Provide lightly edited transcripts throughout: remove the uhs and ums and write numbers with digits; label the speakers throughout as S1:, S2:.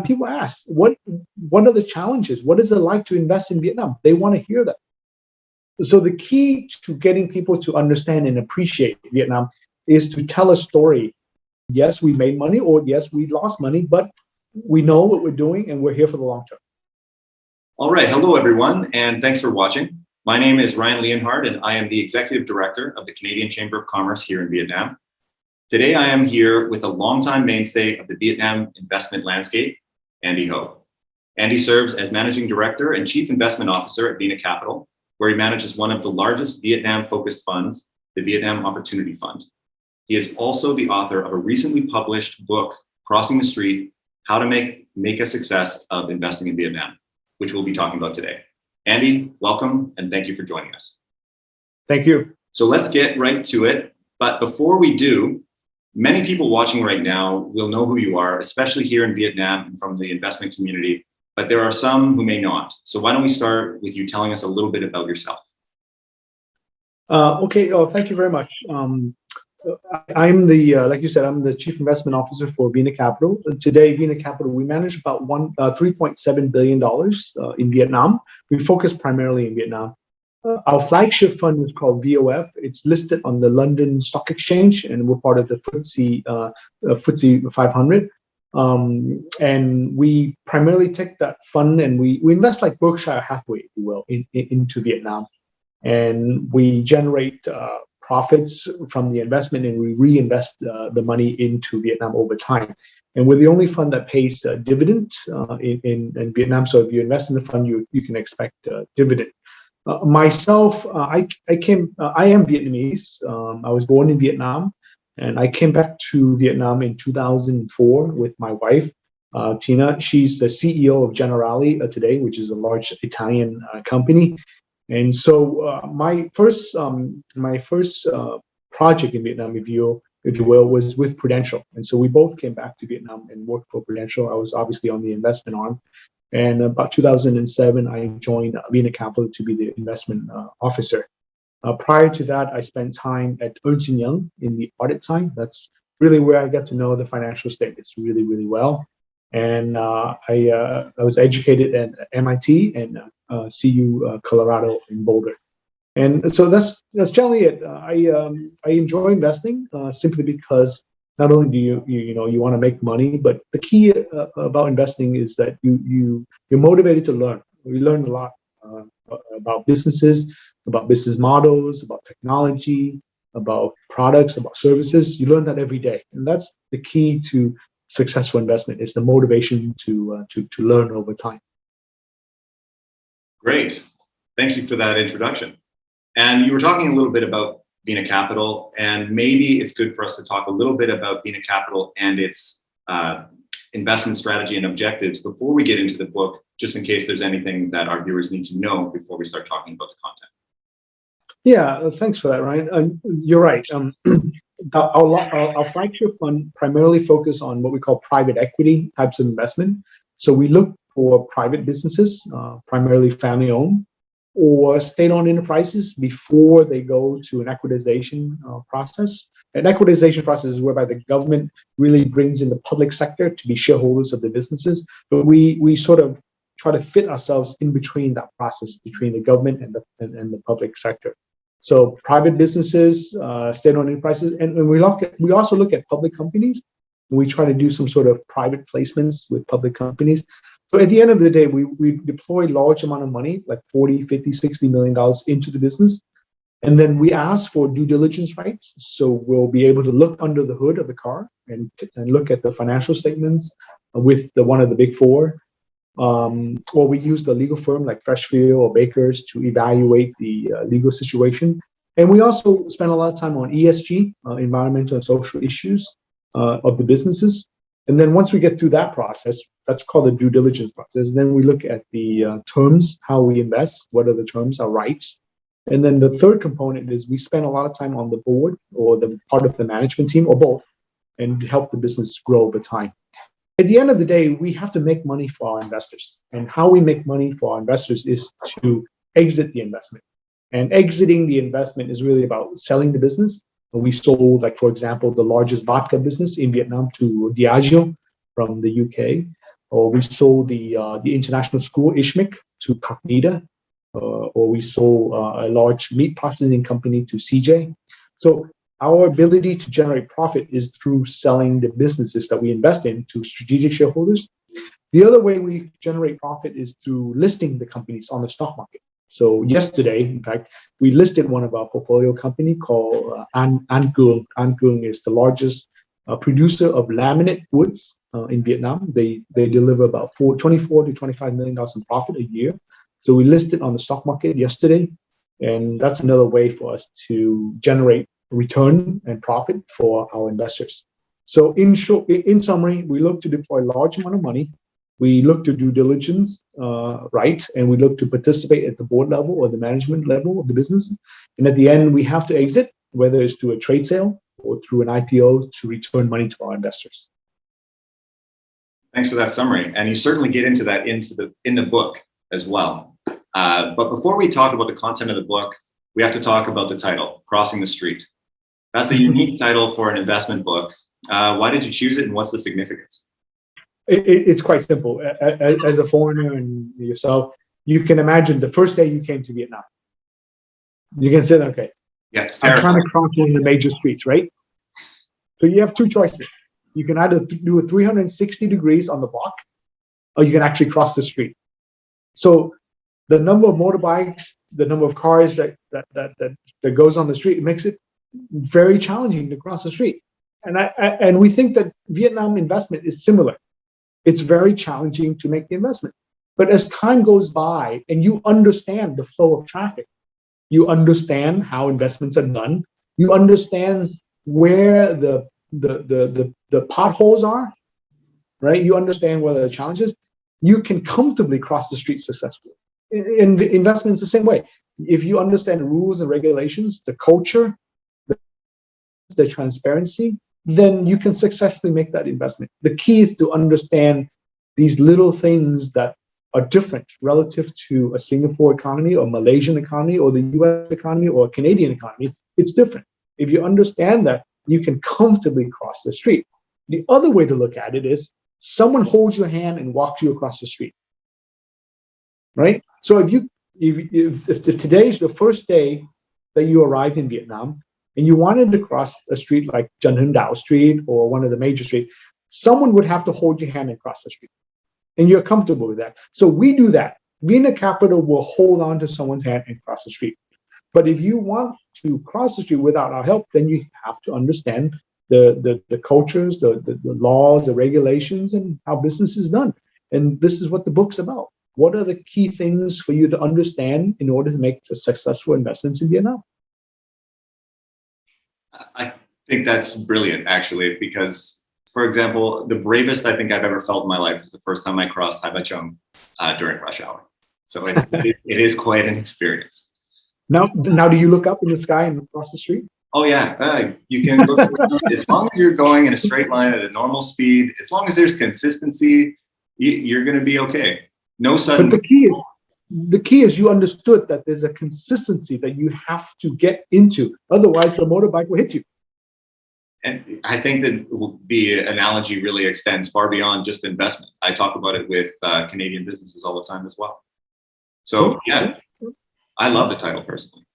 S1: people ask, what are the challenges? What is it like to invest in Vietnam? They want to hear that. So the key to getting people to understand and appreciate Vietnam is to tell a story. Yes, we made money, or yes, we lost money, but we know what we're doing and we're here for the long term.
S2: All right. Hello, everyone, and thanks for watching. My name is Ryan Leonhardt, and I am the Executive Director of the Canadian Chamber of Commerce here in Vietnam. Today, I am here with a longtime mainstay of the Vietnam investment landscape, Andy Ho. Andy serves as Managing Director and Chief Investment Officer at VinaCapital, where he manages one of the largest Vietnam-focused funds, the Vietnam Opportunity Fund. He is also the author of a recently published book, Crossing the Street: How to Make a Success of Investing in Vietnam, which we'll be talking about today. Andy, welcome, and thank you for joining us.
S1: Thank you.
S2: So let's get right to it. But before we do, many people watching right now will know who you are, especially here in Vietnam and from the investment community, but there are some who may not. So why don't we start with you telling us a little bit about yourself?
S1: Okay, thank you very much. I'm the, like you said, I'm the Chief Investment Officer for VinaCapital. Today, VinaCapital, we manage about $3.7 billion in Vietnam. We focus primarily in Vietnam. Our flagship fund is called VOF. It's listed on the London Stock Exchange, and we're part of the FTSE 500. And we primarily take that fund and we invest like Berkshire Hathaway, if you will, into Vietnam. And we generate profits from the investment, and we reinvest the money into Vietnam over time. And we're the only fund that pays dividends in Vietnam. So if you invest in the fund, you can expect dividend. Myself, I am Vietnamese. I was born in Vietnam, and I came back to Vietnam in 2004 with my wife, Tina. She's the CEO of Generali today, which is a large Italian company. And so my first project in Vietnam, if you will, was with Prudential. And so we both came back to Vietnam and worked for Prudential. I was obviously on the investment arm. And about 2007, I joined VinaCapital to be the investment officer. Prior to that, I spent time at Ernst & Young in the audit side. That's really where I got to know the financial statements really, really well. And I was educated at MIT and CU Colorado in Boulder. And so that's generally it. I enjoy investing simply because not only do you want to make money, but the key about investing is that you're motivated to learn. We learn a lot about businesses, about business models, about technology, about products, about services. You learn that every day, and that's the key to successful investment, is the motivation to learn over time.
S2: Great. Thank you for that introduction. And you were talking a little bit about VinaCapital, and maybe it's good for us to talk a little bit about VinaCapital and its investment strategy and objectives before we get into the book, just in case there's anything that our viewers need to know before we start talking about the content.
S1: Yeah, thanks for that, Ryan. You're right. Our flagship fund primarily focus on what we call private equity types of investment. So we look for private businesses, primarily family-owned, or state-owned enterprises before they go to an equitization process. An equitization process is whereby the government really brings in the public sector to be shareholders of the businesses. But we sort of try to fit ourselves in between that process, between the government and the public sector. So private businesses, state-owned enterprises, and we also look at public companies. We try to do some sort of private placements with public companies. So at the end of the day, we deploy large amount of money, like $40, $50, $60 million into the business. And then we ask for due diligence rights. So we'll be able to look under the hood of the car and look at the financial statements with one of the big four. Or we use the legal firm like Freshfield or Bakers to evaluate the legal situation. And we also spend a lot of time on ESG, environmental and social issues of the businesses. And then once we get through that process, that's called the due diligence process. Then we look at the terms, how we invest, what are the terms, our rights. And then the third component is we spend a lot of time on the board or the part of the management team or both, and help the business grow over time. At the end of the day, we have to make money for our investors. And how we make money for our investors is to exit the investment. And exiting the investment is really about selling the business. We sold, like, for example, the largest vodka business in Vietnam to Diageo from the UK. or we sold the international school Ishmik to Cognita, or we sold a large meat processing company to CJ. So our ability to generate profit is through selling the businesses that we invest in to strategic shareholders. The other way we generate profit is through listing the companies on the stock market. So yesterday, in fact, we listed one of our portfolio company called An Cuong. An Cuong is the largest producer of laminate woods in Vietnam. They deliver about $24 to $25 million in profit a year. So we listed on the stock market yesterday, and that's another way for us to generate return and profit for our investors. So in summary, we look to deploy a large amount of money. We look to due diligence, right, and we look to participate at the board level or the management level of the business. And at the end, we have to exit, whether it's through a trade sale or through an IPO, to return money to our investors.
S2: Thanks for that summary, and you certainly get into that in the book as well. But before we talk about the content of the book, we have to talk about the title, Crossing the Street. That's a unique title for an investment book. Why did you choose it, and what's the significance?
S1: It's quite simple. As a foreigner and yourself, you can imagine the first day you came to Vietnam. You can say, okay,
S2: yes,
S1: I'm trying to cross one of the major streets, right? So you have two choices. You can either do a 360 degrees on the block, or you can actually cross the street. So the number of motorbikes, the number of cars that goes on the street, it makes it very challenging to cross the street. And we think that Vietnam investment is similar. It's very challenging to make the investment. But as time goes by and you understand the flow of traffic, you understand how investments are done, you understand where the potholes are, right? You understand where the challenges, you can comfortably cross the street successfully. In investments the same way. If you understand the rules and regulations, the culture, the transparency, then you can successfully make that investment. The key is to understand these little things that are different relative to a Singapore economy or Malaysian economy or the US economy or a Canadian economy. It's different. If you understand that, you can comfortably cross the street. The other way to look at it is someone holds your hand and walks you across the street, right? So if today's the first day that you arrived in Vietnam, and you wanted to cross a street like Trần Hưng Đạo Street or one of the major streets, someone would have to hold your hand and cross the street. And you're comfortable with that. So we do that. VinaCapital will hold on to someone's hand and cross the street. But if you want to cross the street without our help, then you have to understand the cultures, the laws, the regulations, and how business is done. And this is what the book's about. What are the key things for you to understand in order to make successful investments in Vietnam?
S2: I think that's brilliant, actually, because, for example, the bravest I think I've ever felt in my life was the first time I crossed Hai Ba Chung during rush hour. So it is quite an experience.
S1: Now, do you look up in the sky and across the street?
S2: Oh, yeah. You can look as long as you're going in a straight line at a normal speed, as long as there's consistency, you're going to be okay. No sudden.
S1: But the key is you understood that there's a consistency that you have to get into. Otherwise, the motorbike will hit you.
S2: And I think that the analogy really extends far beyond just investment. I talk about it with Canadian businesses all the time as well. So, yeah, I love the title personally.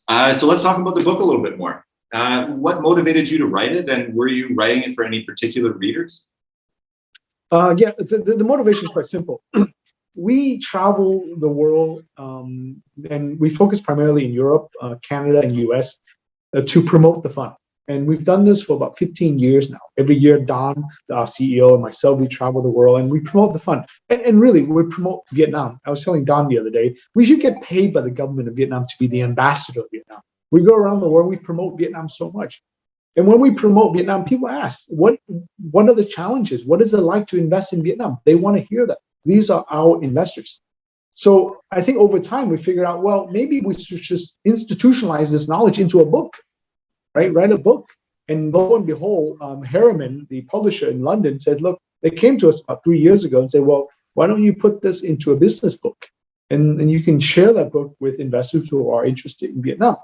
S2: So let's talk about the book a little bit more. What motivated you to write it, and were you writing it for any particular readers?
S1: Yeah, the motivation is quite simple. We travel the world, and we focus primarily in Europe, Canada, and US to promote the fund. And we've done this for about 15 years now. Every year, Don, our CEO, and myself, we travel the world and we promote the fund. And really, we promote Vietnam. I was telling Don the other day, we should get paid by the government of Vietnam to be the ambassador of Vietnam. We go around the world, we promote Vietnam so much. And when we promote Vietnam, people ask, what are the challenges? What is it like to invest in Vietnam? They want to hear that. These are our investors. So I think over time, we figured out, well, maybe we should just institutionalize this knowledge into a book. Right? Write a book. And lo and behold, Harriman, the publisher in London, said, look, they came to us about 3 years ago and said, well, why don't you put this into a business book? And you can share that book with investors who are interested in Vietnam.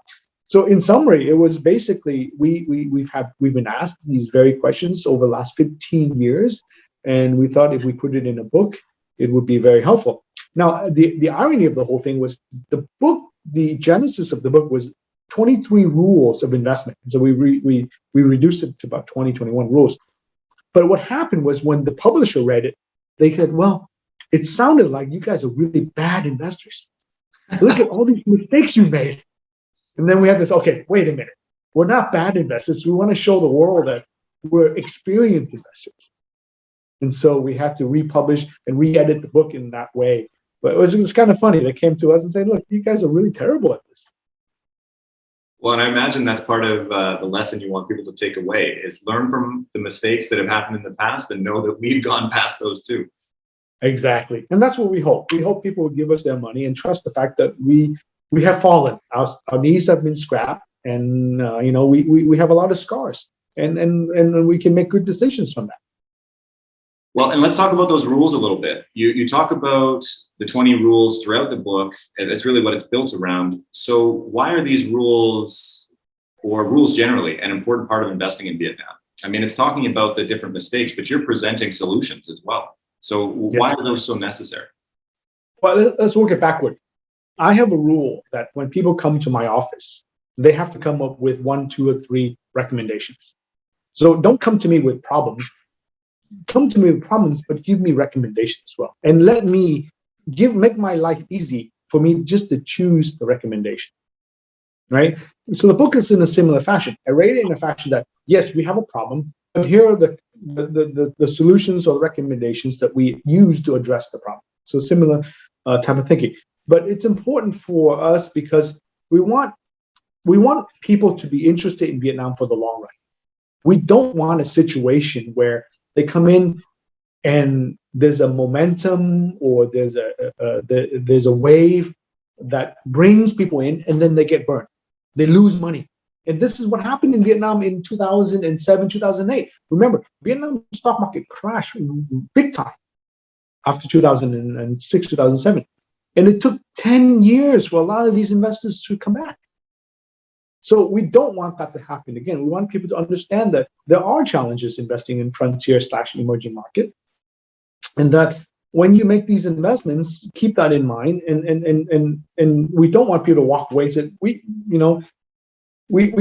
S1: So in summary, it was basically, we've been asked these very questions over the last 15 years. And we thought if we put it in a book, it would be very helpful. Now, the irony of the whole thing was the book, the genesis of the book was 23 rules of investment. So we reduced it to about 21 rules. But what happened was when the publisher read it, they said, well, it sounded like you guys are really bad investors. Look at all these mistakes you made. And then we had this, okay, wait a minute. We're not bad investors. We want to show the world that we're experienced investors. And so we had to republish and re-edit the book in that way. But it was kind of funny. They came to us and said, look, you guys are really terrible at this.
S2: Well, and I imagine that's part of the lesson you want people to take away is learn from the mistakes that have happened in the past and know that we've gone past those too.
S1: Exactly. And that's what we hope. We hope people will give us their money and trust the fact that we have fallen. Our knees have been scrapped, and we have a lot of scars, and we can make good decisions from that.
S2: Well, and let's talk about those rules a little bit. You talk about the 20 rules throughout the book, and that's really what it's built around. So why are these rules, or rules generally, an important part of investing in Vietnam? I mean, it's talking about the different mistakes, but you're presenting solutions as well. So why are those so necessary?
S1: Well, let's work it backward. I have a rule that when people come to my office, they have to come up with 1, 2, or 3 recommendations. So don't come to me with problems. Come to me with problems, but give me recommendations as well. And let me make my life easy for me just to choose the recommendation, right? So the book is in a similar fashion. I rate it in a fashion that, yes, we have a problem, but here are the solutions or recommendations that we use to address the problem. So similar type of thinking. But it's important for us because we want people to be interested in Vietnam for the long run. We don't want a situation where they come in and there's a momentum or there's a wave that brings people in and then they get burned. They lose money. And this is what happened in Vietnam in 2007, 2008. Remember, Vietnam stock market crashed big time after 2006, 2007. And it took 10 years for a lot of these investors to come back. So we don't want that to happen again. We want people to understand that there are challenges investing in frontier/emerging market, and that when you make these investments, keep that in mind. And we don't want people to walk away and say, we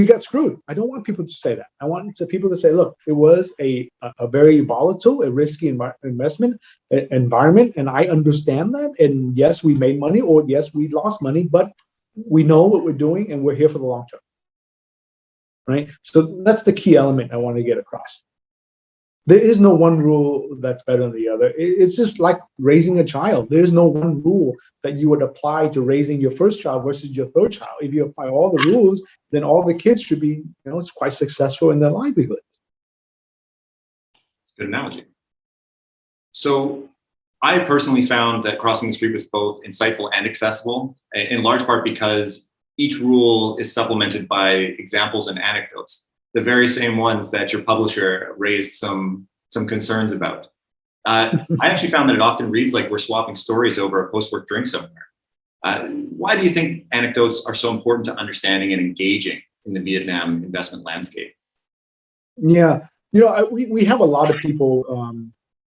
S1: got screwed. I don't want people to say that. I want people to say, look, it was a very volatile, a risky investment environment, and I understand that. And yes, we made money, or yes, we lost money, but we know what we're doing, and we're here for the long term. Right? So that's the key element I want to get across. There is no one rule that's better than the other. It's just like raising a child. There's no one rule that you would apply to raising your first child versus your third child. If you apply all the rules, then all the kids should be, it's quite successful in their livelihood.
S2: It's a good analogy. So I personally found that Crossing the Street was both insightful and accessible, in large part because each rule is supplemented by examples and anecdotes, the very same ones that your publisher raised some concerns about. I actually found that it often reads like we're swapping stories over a post-work drink somewhere. Why do you think anecdotes are so important to understanding and engaging in the Vietnam investment landscape?
S1: Yeah, we have a lot of people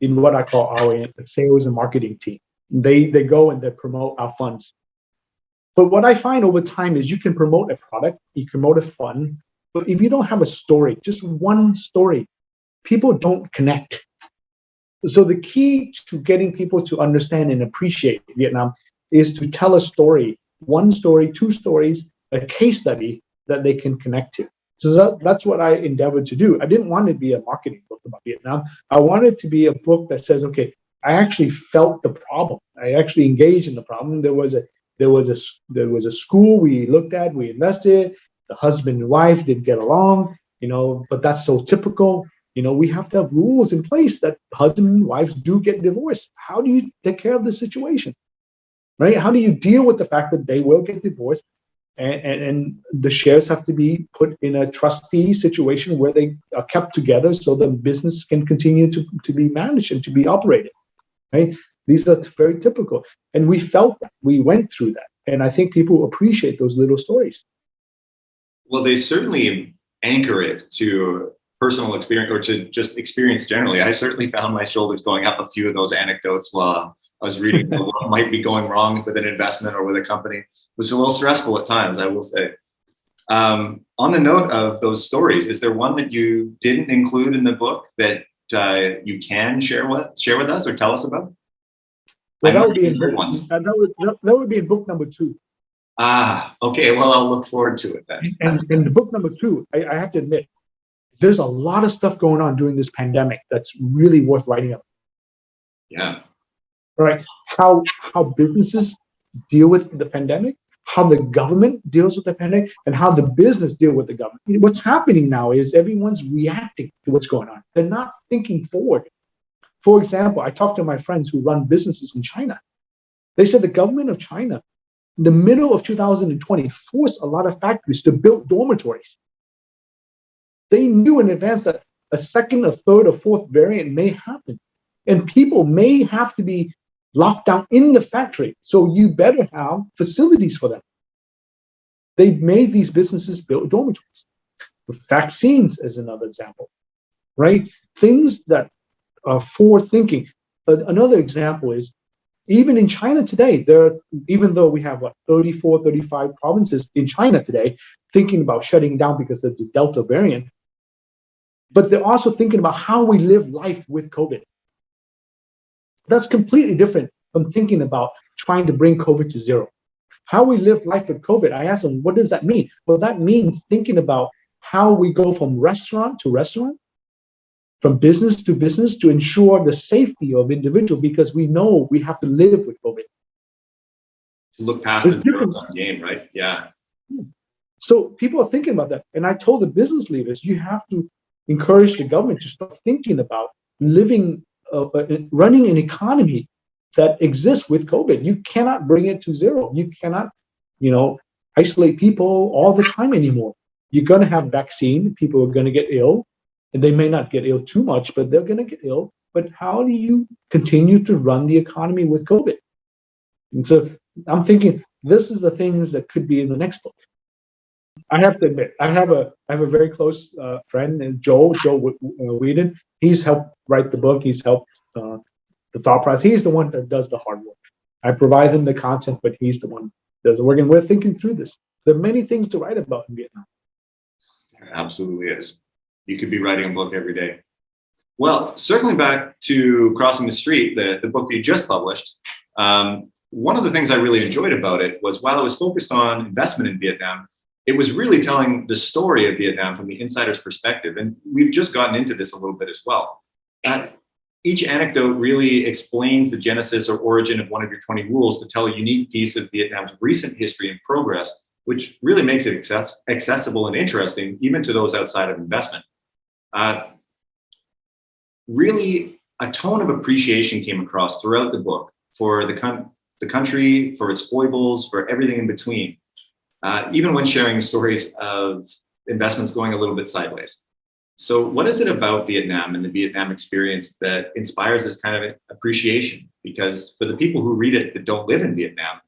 S1: in what I call our sales and marketing team. They go and they promote our funds. But what I find over time is you can promote a product, you can promote a fund, but if you don't have a story, just one story, people don't connect. So the key to getting people to understand and appreciate Vietnam is to tell a story, one story, 2 stories, a case study that they can connect to. So that's what I endeavored to do. I didn't want it to be a marketing book about Vietnam. I wanted it to be a book that says, okay, I actually felt the problem. I actually engaged in the problem. There was a school we looked at, we invested. The husband and wife didn't get along, but that's so typical. We have to have rules in place that husband and wives do get divorced. How do you take care of the situation, right? How do you deal with the fact that they will get divorced and the shares have to be put in a trustee situation where they are kept together so the business can continue to be managed and to be operated, right? These are very typical. And we felt that. We went through that. And I think people appreciate those little stories.
S2: Well, they certainly anchor it to personal experience or to just experience generally, I certainly found my shoulders going up a few of those anecdotes while I was reading about what might be going wrong with an investment or with a company. It was a little stressful at times, I will say. On the note of those stories, is there one that you didn't include in the book that you can share with us or tell us about?
S1: Well, that would be in book, that would be in book number 2.
S2: Okay. Well, I'll look forward to it then.
S1: And in the book number 2, I have to admit, there's a lot of stuff going on during this pandemic that's really worth writing about.
S2: Yeah.
S1: Right. How businesses deal with the pandemic, how the government deals with the pandemic, and how the business deal with the government. What's happening now is everyone's reacting to what's going on. They're not thinking forward. For example, I talked to my friends who run businesses in China. They said the government of China, in the middle of 2020, forced a lot of factories to build dormitories. They knew in advance that a second, a third, or fourth variant may happen, and people may have to be locked down in the factory. So you better have facilities for them. They made these businesses build dormitories. Vaccines is another example, right? Things that are forward thinking. Another example is even in China today, even though we have 34, 35 provinces in China today thinking about shutting down because of the Delta variant, but they're also thinking about how we live life with COVID. That's completely different from thinking about trying to bring COVID to zero. How we live life with COVID, I asked them, what does that mean? Well, that means thinking about how we go from restaurant to restaurant, from business to business, to ensure the safety of individuals, because we know we have to live with COVID.
S2: To look past the zero-sum game, right? Yeah.
S1: So people are thinking about that. And I told the business leaders, you have to encourage the government to start thinking about living, running an economy that exists with COVID. You cannot bring it to zero. You cannot, isolate people all the time anymore. You're going to have vaccine. People are going to get ill, and they may not get ill too much, but they're going to get ill. But how do you continue to run the economy with COVID? And so I'm thinking this is the things that could be in the next book. I have to admit, I have a very close friend, Joe Whedon. He's helped write the book. He's helped the thought process. He's the one that does the hard work. I provide him the content, but he's the one that does the work. And we're thinking through this. There are many things to write about in Vietnam.
S2: There absolutely is. You could be writing a book every day. Well, circling back to Crossing the Street, the book that you just published, one of the things I really enjoyed about it was while it was focused on investment in Vietnam, it was really telling the story of Vietnam from the insider's perspective. And we've just gotten into this a little bit as well. Each anecdote really explains the genesis or origin of one of your 20 rules to tell a unique piece of Vietnam's recent history and progress, which really makes it accessible and interesting, even to those outside of investment. Really, a tone of appreciation came across throughout the book for the country, for its foibles, for everything in between. Even when sharing stories of investments going a little bit sideways. So what is it about Vietnam and the Vietnam experience that inspires this kind of appreciation? Because for the people who read it that don't live in Vietnam,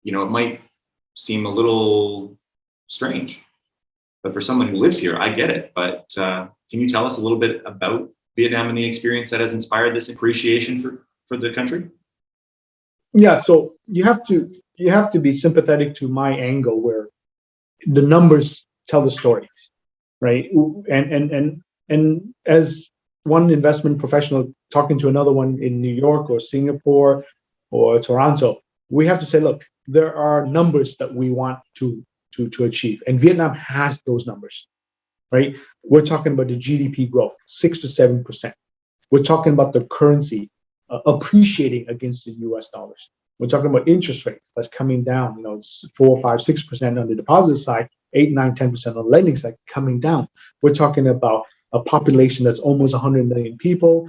S2: it might seem a little strange. But for someone who lives here, I get it. But can you tell us a little bit about Vietnam and the experience that has inspired this appreciation for the country?
S1: Yeah, so you have to be sympathetic to my angle where the numbers tell the stories, right? And as one investment professional talking to another one in New York or Singapore or Toronto, we have to say, look, there are numbers that we want to achieve, and Vietnam has those numbers, right? We're talking about the GDP growth, 6 to 7%. We're talking about the currency appreciating against the US dollars. We're talking about interest rates that's coming down. It's 4, 5, 6% on the deposit side, 8, 9, 10% on the lending side coming down. We're talking about a population that's almost 100 million people.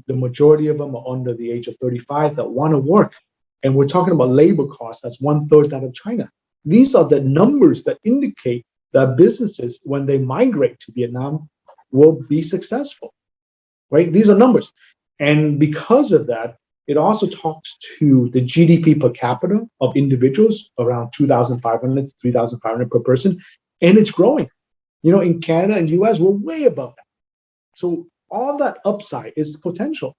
S1: The majority of them are under the age of 35 that want to work. And we're talking about labor costs that's 1/3 that of China. These are the numbers that indicate that businesses, when they migrate to Vietnam, will be successful, right? These are numbers. And because of that, it also talks to the GDP per capita of individuals, around 2,500 to 3,500 per person, and it's growing. In Canada and US, we're way above that. So all that upside is potential.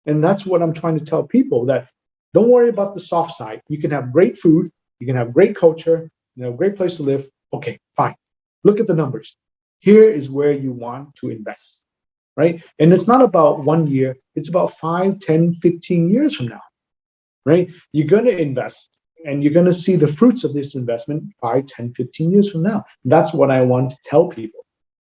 S1: And that's what I'm trying to tell people, that don't worry about the soft side. You can have great food, you can have great culture, great place to live. Okay, fine. Look at the numbers. Here is where you want to invest, right? And it's not about 1 year, it's about 5, 10, 15 years from now, right? You're going to invest and you're going to see the fruits of this investment 5, 10, 15 years from now. That's what I want to tell people.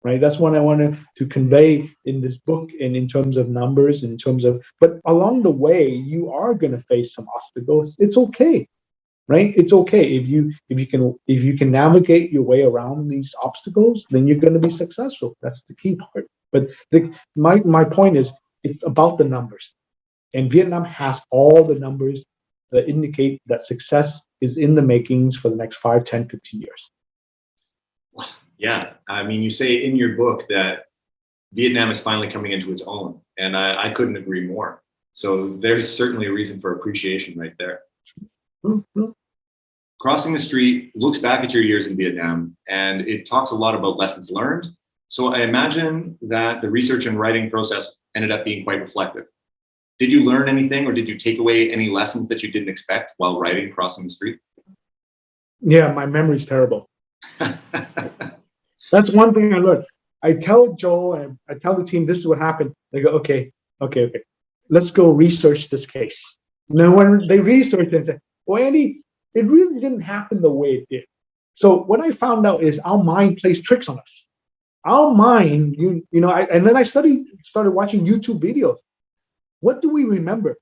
S1: Right, that's what I wanted to convey in this book, and in terms of numbers, in terms of, but along the way, you are going to face some obstacles. It's okay, right? It's okay if you can navigate your way around these obstacles, then you're going to be successful. That's the key part. But my point is, it's about the numbers, and Vietnam has all the numbers that indicate that success is in the makings for the next 5, 10, 15 years.
S2: Yeah, I mean, you say in your book that Vietnam is finally coming into its own, and I couldn't agree more. So there's certainly a reason for appreciation right there.
S1: Mm-hmm.
S2: Crossing the Street looks back at your years in Vietnam, and it talks a lot about lessons learned. So I imagine that the research and writing process ended up being quite reflective. Did you learn anything, or did you take away any lessons that you didn't expect while writing Crossing the Street?
S1: Yeah, my memory's terrible. That's one thing I learned. I tell Joel and I tell the team, this is what happened. They go, okay. Let's go research this case. Now, when they research it and say, well, Andy, it really didn't happen the way it did. So what I found out is our mind plays tricks on us. Our mind, and then I started watching YouTube videos. What do we remember?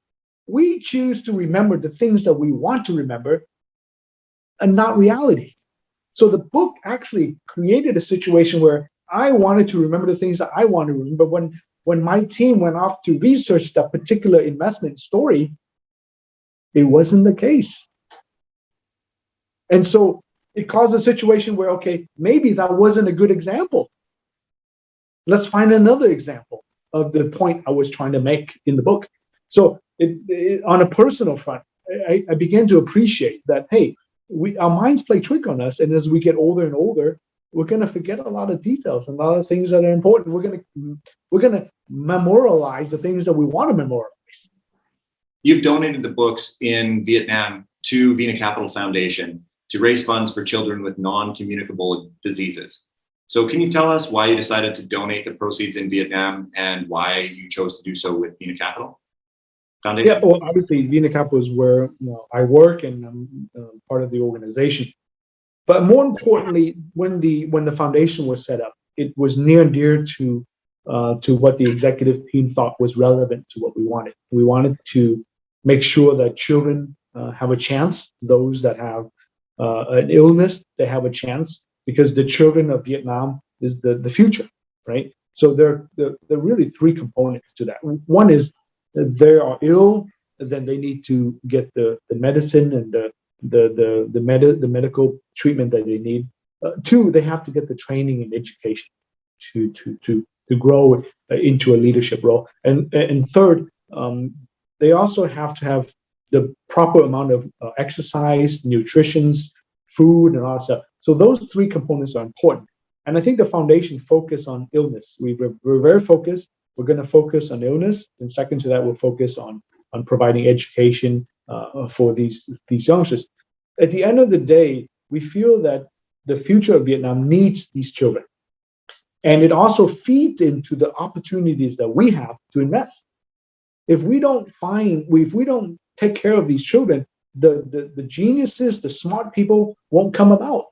S1: We choose to remember the things that we want to remember and not reality. So the book actually created a situation where I wanted to remember the things that I want to remember. When my team went off to research that particular investment story, it wasn't the case. And so it caused a situation where, okay, maybe that wasn't a good example. Let's find another example of the point I was trying to make in the book. So on a personal front, I began to appreciate that, hey, our minds play trick on us, and as we get older and older, we're going to forget a lot of details and a lot of things that are important. We're going to memorialize the things that we want to memorialize.
S2: You've donated the books in Vietnam to VinaCapital Foundation to raise funds for children with non-communicable diseases. So can you tell us why you decided to donate the proceeds in Vietnam and why you chose to do so with VinaCapital Foundation?
S1: Yeah, well, obviously, VinaCapital is where I work, and I'm part of the organization. But more importantly, when the foundation was set up, it was near and dear to what the executive team thought was relevant to what we wanted. We wanted to make sure that children have a chance. Those that have an illness, they have a chance, because the children of Vietnam is the future, right? So there are really three components to that. One is that they are ill, then they need to get the medicine and the medical treatment that they need. Two, they have to get the training and education to grow into a leadership role. And third, they also have to have the proper amount of exercise, nutrition, food, and all that stuff. So those three components are important. And I think the foundation focused on illness. We're very focused. We're going to focus on illness. And second to that, we'll focus on providing education for these youngsters. At the end of the day, we feel that the future of Vietnam needs these children. And it also feeds into the opportunities that we have to invest. If we don't take care of these children, the geniuses, the smart people won't come about,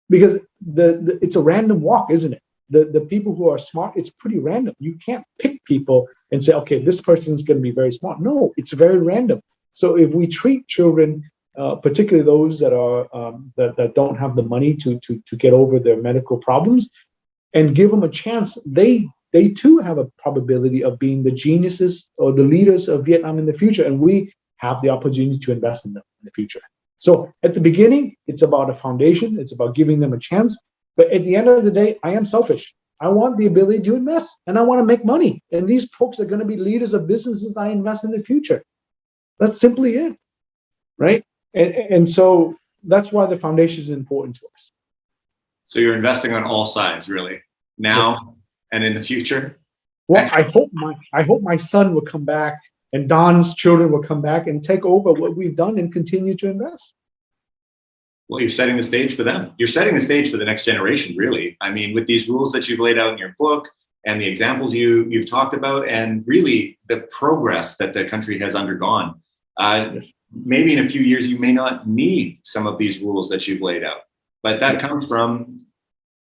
S1: because it's a random walk, isn't it? The people who are smart, it's pretty random. You can't pick people and say, okay, this person's going to be very smart. No, it's very random. So if we treat children, particularly those that are that don't have the money to get over their medical problems, and give them a chance, they too have a probability of being the geniuses or the leaders of Vietnam in the future, and we have the opportunity to invest in them in the future. So at the beginning, it's about a foundation, it's about giving them a chance. But at the end of the day, I am selfish. I want the ability to invest, and I want to make money. And these folks are going to be leaders of businesses I invest in the future. That's simply it, right? And so that's why the foundation is important to us.
S2: So you're investing on all sides, really, now
S1: Yes.
S2: and in the future?
S1: Well, I hope my son will come back and Don's children will come back and take over what we've done and continue to invest.
S2: Well, you're setting the stage for them. You're setting the stage for the next generation, really. I mean, with these rules that you've laid out in your book and the examples you've talked about, and really the progress that the country has undergone. Maybe in a few years, you may not need some of these rules that you've laid out, but that comes from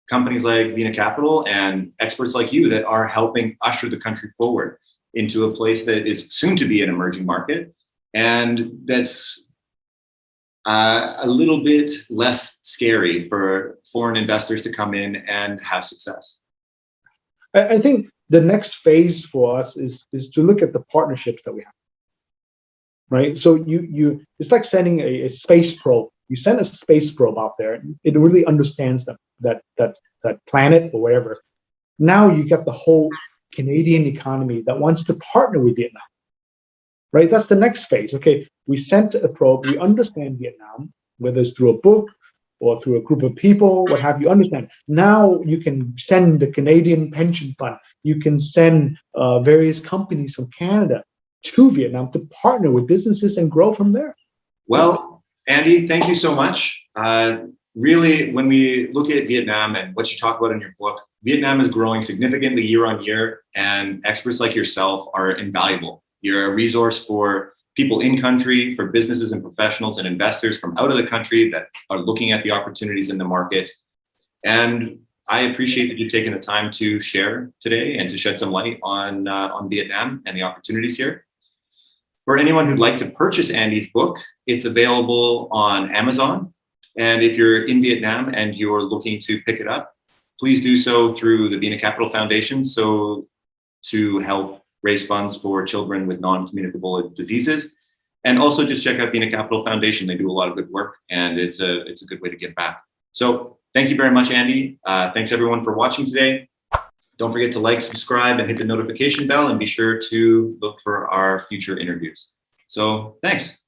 S2: companies like VinaCapital and experts like you that are helping usher the country forward into a place that is soon to be an emerging market, and that's a little bit less scary for foreign investors to come in and have success.
S1: I think the next phase for us is to look at the partnerships that we have, right? So it's like sending a space probe. You send a space probe out there, it really understands that planet or whatever. Now you got the whole Canadian economy that wants to partner with Vietnam. Right, that's the next phase. Okay, we sent a probe. We understand Vietnam, whether it's through a book or through a group of people, what have you. Understand. Now you can send the Canadian pension fund. You can send various companies from Canada to Vietnam to partner with businesses and grow from there.
S2: Well, Andy, thank you so much. Really, when we look at Vietnam and what you talk about in your book, Vietnam is growing significantly year on year, and experts like yourself are invaluable. You're a resource for people in country, for businesses and professionals and investors from out of the country that are looking at the opportunities in the market. And I appreciate that you've taken the time to share today and to shed some light on Vietnam and the opportunities here. For anyone who'd like to purchase Andy's book, it's available on Amazon. And if you're in Vietnam and you're looking to pick it up, please do so through the VinaCapital Foundation, so to help raise funds for children with non-communicable diseases. And also just check out VinaCapital Foundation. They do a lot of good work, and it's a good way to give back. So thank you very much, Andy. Thanks everyone for watching today. Don't forget to like, subscribe, and hit the notification bell, and be sure to look for our future interviews. So thanks.